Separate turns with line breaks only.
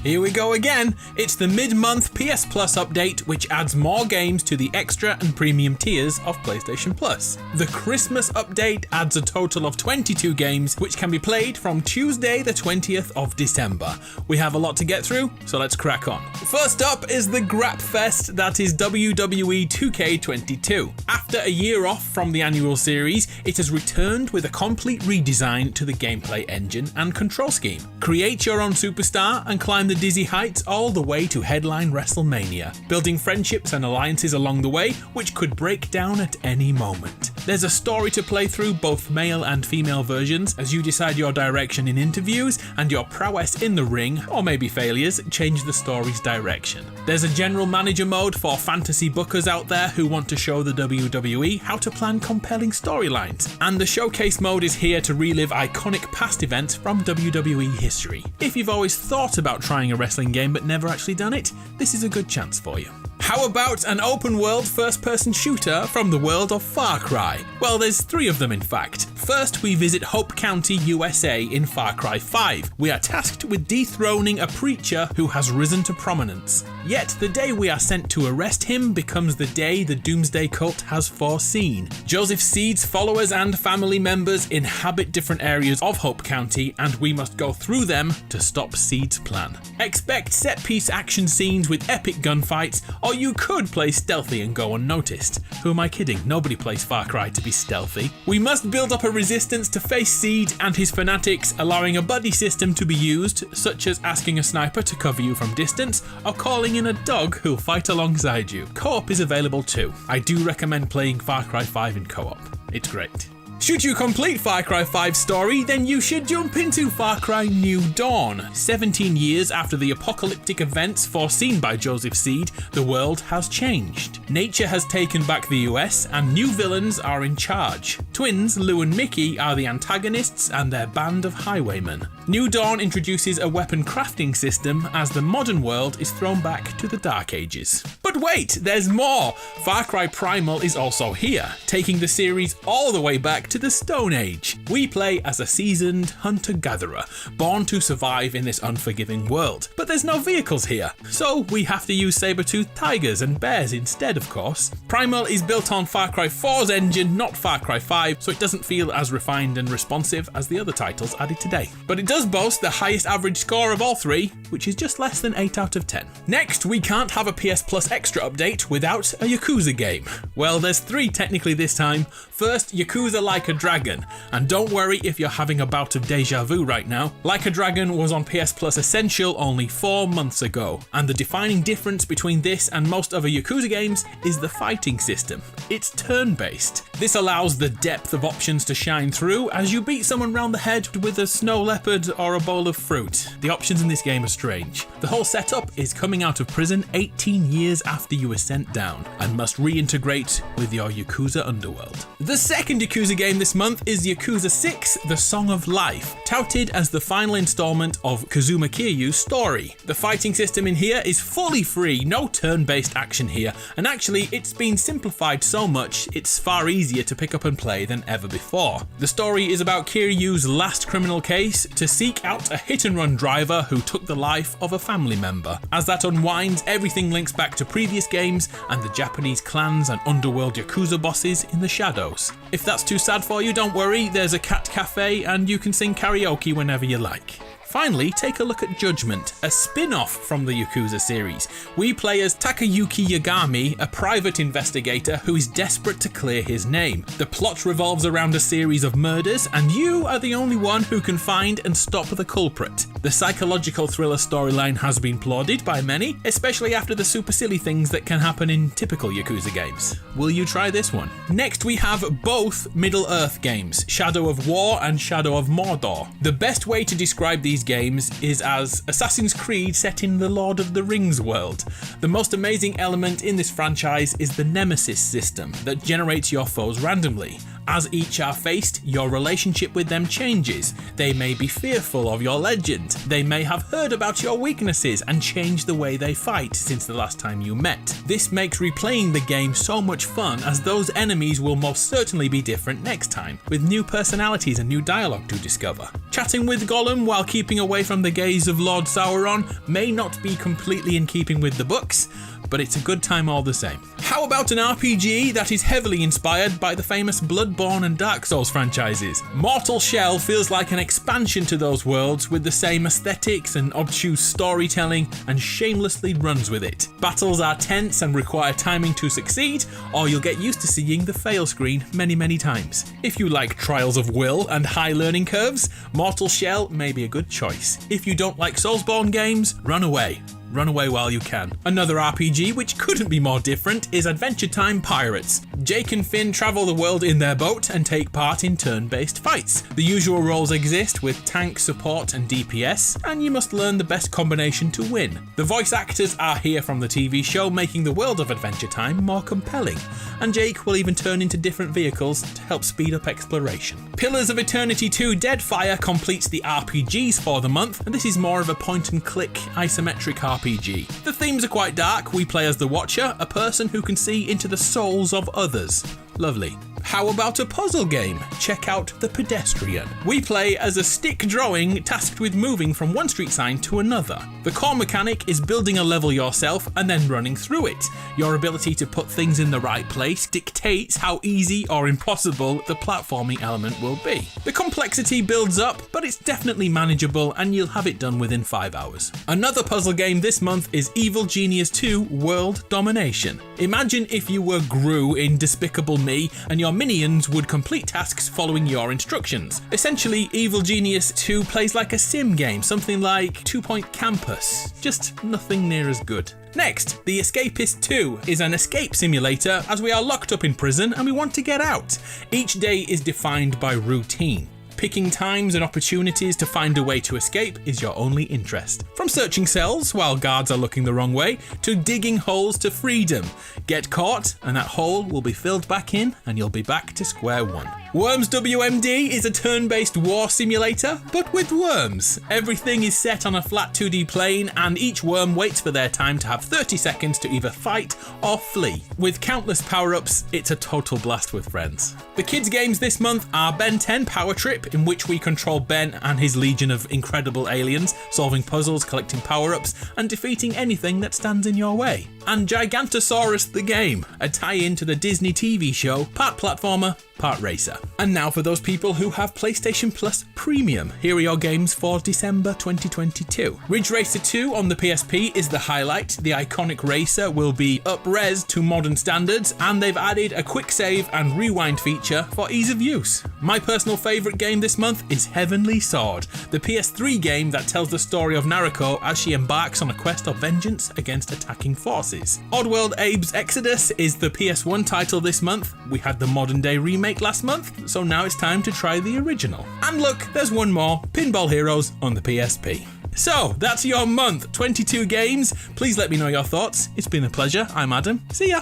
Here we go again. It's the mid-month PS Plus update, which adds more games to the extra and premium tiers of PlayStation Plus. The Christmas update adds a total of 22 games, which can be played from Tuesday the 20th of December. We have a lot to get through, so let's crack on. First up is the Grap Fest, that is WWE 2K22. After a year off from the annual series, it has returned with a complete redesign to the gameplay engine and control scheme. Create your own superstar and climb the dizzy heights all the way to headline WrestleMania, building friendships and alliances along the way, which could break down at any moment. There's a story to play through, both male and female versions, as you decide your direction in interviews, and your prowess in the ring, or maybe failures, change the story's direction. There's a general manager mode for fantasy bookers out there who want to show the WWE how to plan compelling storylines, and the showcase mode is here to relive iconic past events from WWE history. If you've always thought about trying a wrestling game but never actually done it, this is a good chance for you. How about an open-world first-person shooter from the world of Far Cry? Well, there's 3 of them in fact. First, we visit Hope County, USA in Far Cry 5. We are tasked with dethroning a preacher who has risen to prominence. Yet, the day we are sent to arrest him becomes the day the Doomsday Cult has foreseen. Joseph Seed's followers and family members inhabit different areas of Hope County, and we must go through them to stop Seed's plan. Expect set-piece action scenes with epic gunfights, or you could play stealthy and go unnoticed. Who am I kidding? Nobody plays Far Cry to be stealthy. We must build up a resistance to face Seed and his fanatics, allowing a buddy system to be used, such as asking a sniper to cover you from distance, or calling in a dog who'll fight alongside you. Co-op is available too. I do recommend playing Far Cry 5 in co-op. It's great. Should you complete Far Cry 5's story, then you should jump into Far Cry New Dawn. 17 years after the apocalyptic events foreseen by Joseph Seed, the world has changed. Nature has taken back the US, and new villains are in charge. Twins Lou and Mickey are the antagonists and their band of highwaymen. New Dawn introduces a weapon crafting system as the modern world is thrown back to the Dark Ages. But wait, there's more! Far Cry Primal is also here, taking the series all the way back to the Stone Age. We play as a seasoned hunter-gatherer, born to survive in this unforgiving world. But there's no vehicles here, so we have to use saber-toothed tigers and bears instead, of course. Primal is built on Far Cry 4's engine, not Far Cry 5, so it doesn't feel as refined and responsive as the other titles added today. But it does boast the highest average score of all 3, which is just less than 8 out of 10. Next, we can't have a PS Plus Extra update without a Yakuza game. Well, there's 3 technically this time. First, Yakuza Like a Dragon, and don't worry if you're having a bout of deja vu right now. Like a Dragon was on PS Plus Essential only 4 months ago, and the defining difference between this and most other Yakuza games is the fighting system. It's turn-based. This allows the depth of options to shine through as you beat someone round the head with a snow leopard or a bowl of fruit. The options in this game are strange. The whole setup is coming out of prison 18 years after you were sent down, and must reintegrate with your Yakuza underworld. The second Yakuza game this month is Yakuza 6: The Song of Life, touted as the final installment of Kazuma Kiryu's story. The fighting system in here is fully free, no turn-based action here, and actually it's been simplified so much it's far easier to pick up and play than ever before. The story is about Kiryu's last criminal case to seek out a hit-and-run driver who took the life of a family member. As that unwinds, everything links back to previous games and the Japanese clans and underworld Yakuza bosses in the shadows. If that's too sad for you, don't worry, there's a cat cafe and you can sing karaoke whenever you like. Finally, take a look at Judgment, a spin-off from the Yakuza series. We play as Takayuki Yagami, a private investigator who is desperate to clear his name. The plot revolves around a series of murders, and you are the only one who can find and stop the culprit. The psychological thriller storyline has been applauded by many, especially after the super silly things that can happen in typical Yakuza games. Will you try this one? Next, we have both Middle-earth games, Shadow of War and Shadow of Mordor. The best way to describe these games is as Assassin's Creed set in the Lord of the Rings world. The most amazing element in this franchise is the Nemesis system that generates your foes randomly. As each are faced, your relationship with them changes. They may be fearful of your legend. They may have heard about your weaknesses and changed the way they fight since the last time you met. This makes replaying the game so much fun, as those enemies will most certainly be different next time, with new personalities and new dialogue to discover. Chatting with Gollum while keeping away from the gaze of Lord Sauron may not be completely in keeping with the books, but it's a good time all the same. How about an RPG that is heavily inspired by the famous Bloodborne and Dark Souls franchises? Mortal Shell feels like an expansion to those worlds, with the same aesthetics and obtuse storytelling, and shamelessly runs with it. Battles are tense and require timing to succeed, or you'll get used to seeing the fail screen many times. If you like trials of will and high learning curves, Mortal Shell may be a good choice. If you don't like Soulsborne games, run away. Run away while you can. Another RPG which couldn't be more different is Adventure Time Pirates. Jake and Finn travel the world in their boat and take part in turn-based fights. The usual roles exist with tank, support and DPS, and you must learn the best combination to win. The voice actors are here from the TV show, making the world of Adventure Time more compelling, and Jake will even turn into different vehicles to help speed up exploration. Pillars of Eternity 2 Deadfire completes the RPGs for the month, and this is more of a point-and-click isometric RPG. The themes are quite dark. We play as the Watcher, a person who can see into the souls of others. Lovely. How about a puzzle game? Check out The Pedestrian. We play as a stick drawing tasked with moving from one street sign to another. The core mechanic is building a level yourself and then running through it. Your ability to put things in the right place dictates how easy or impossible the platforming element will be. The complexity builds up, but it's definitely manageable and you'll have it done within 5 hours. Another puzzle game this month is Evil Genius 2 World Domination. Imagine if you were Gru in Despicable Me and your minions would complete tasks following your instructions. Essentially, Evil Genius 2 plays like a sim game, something like 2 Point Campus, just nothing near as good. Next, The Escapists 2 is an escape simulator as we are locked up in prison and we want to get out. Each day is defined by routine. Picking times and opportunities to find a way to escape is your only interest. From searching cells while guards are looking the wrong way, to digging holes to freedom. Get caught and that hole will be filled back in and you'll be back to square one. Worms W.M.D is a turn-based war simulator, but with worms. Everything is set on a flat 2D plane and each worm waits for their time to have 30 seconds to either fight or flee. With countless power-ups, it's a total blast with friends. The kids' games this month are Ben 10 Power Trip, in which we control Ben and his legion of incredible aliens, solving puzzles, collecting power-ups, and defeating anything that stands in your way. And Gigantosaurus the Game, a tie-in to the Disney TV show, part platformer, part racer. And now for those people who have PlayStation Plus Premium, here are your games for December 2022. Ridge Racer 2 on the PSP is the highlight. The iconic racer will be up-res to modern standards, and they've added a quick save and rewind feature for ease of use. My personal favourite game this month is Heavenly Sword, the PS3 game that tells the story of Naruko as she embarks on a quest of vengeance against attacking forces. Oddworld Abe's Exoddus is the PS1 title this month. We had the modern day remake last month, so now it's time to try the original. And look, there's one more, Pinball Heroes on the PSP. So, that's your month, 22 games. Please let me know your thoughts. It's been a pleasure. I'm Adam. See ya.